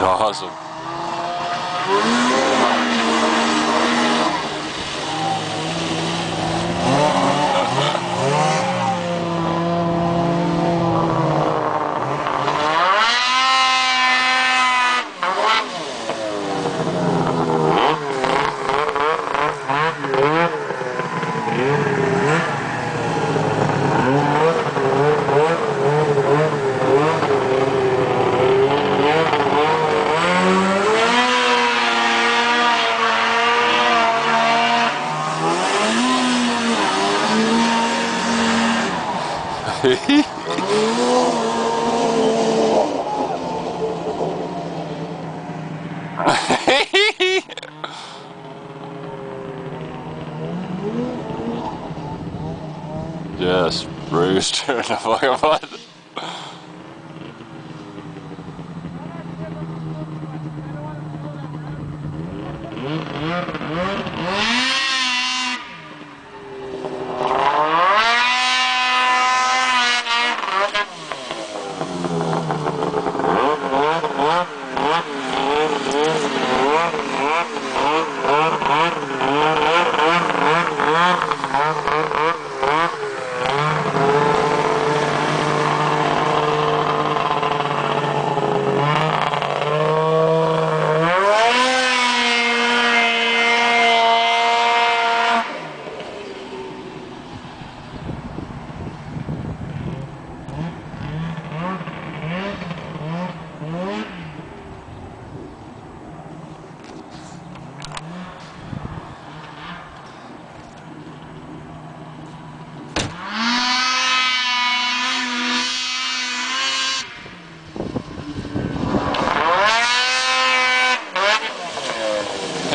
awesome. Just bruised in the fucking butt.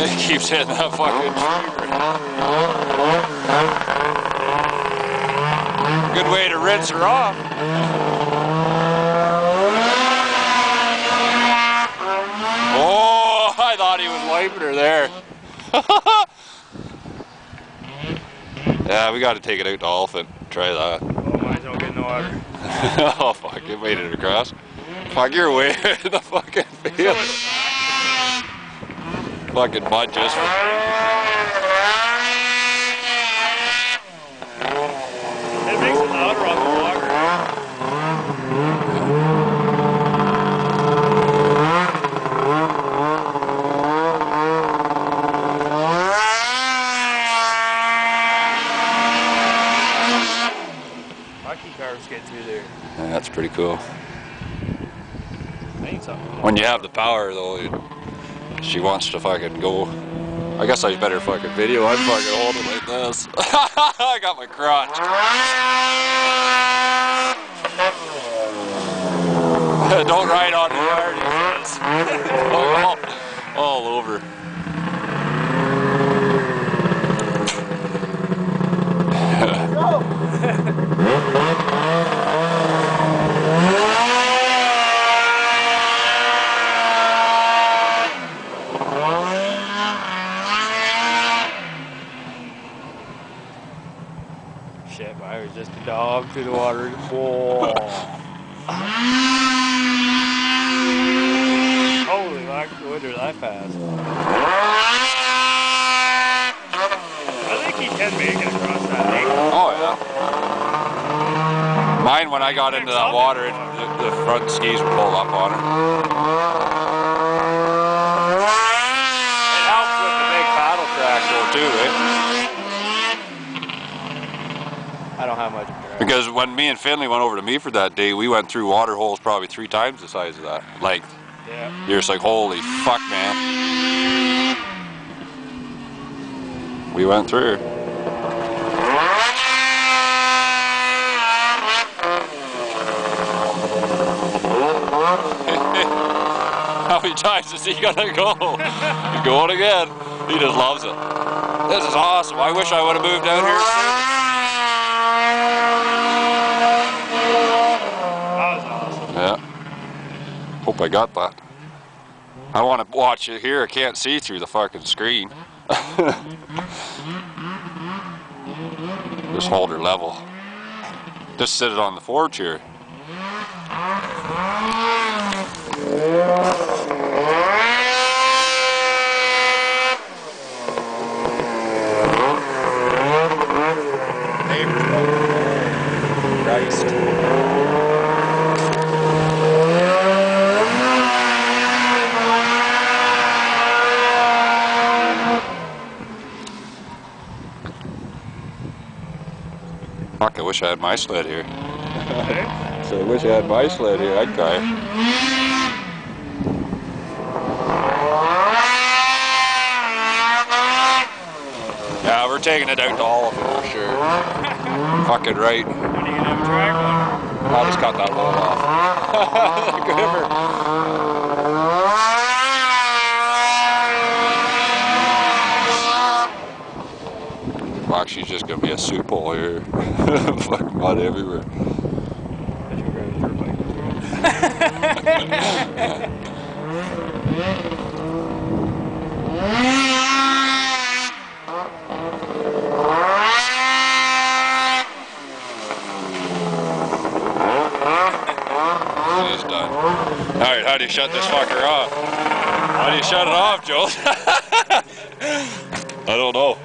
It keeps hitting that fucking tree. Good way to rinse her off. Oh, I thought he was wiping her there. Yeah, we got to take it out to Alpha and try that. Oh, mine's don't get in the water. Oh fuck, it made it across. Fuck, you're way in the fucking field. Fucking mud just for It makes it louder on the water. Hockey cars get through there. Yeah, that's pretty cool. I need something. When you have the power though, she wants to fucking go. I guess I better fucking video. I'm fucking holding like this. I got my crotch. Don't ride on the yard, he says. all over. Shit, I was just a dog through the water. Whoa. Holy mackerel, that fast. I think he can make it across that lake. Oh yeah. Mine, when I got into that water, the front skis would pull up on her. It helps with the big paddle track though too, eh? I don't have much. Because when me and Finley went over to Meaford that day, we went through water holes probably 3 times the size of that length. Yeah. You're just like, holy fuck, man. We went through. How many times is he gonna go? He's going again. He just loves it. This is awesome. I wish I would have moved down here sooner. Yeah. Hope I got that. I want to watch it here. I can't see through the fucking screen. Just hold her level. Just sit it on the forge here. Christ. Fuck, I wish I had my sled here. So I wish I had my sled here, I'd cry. Yeah, we're taking it out to all of them for sure. Fucking right. When are you gonna have a track one? I'll just cut that load off. Fuck, she's just gonna be a soup hole here. Fucking mud everywhere. He's done. Alright, how do you shut this fucker off? How do you shut it off, Joe? I don't know.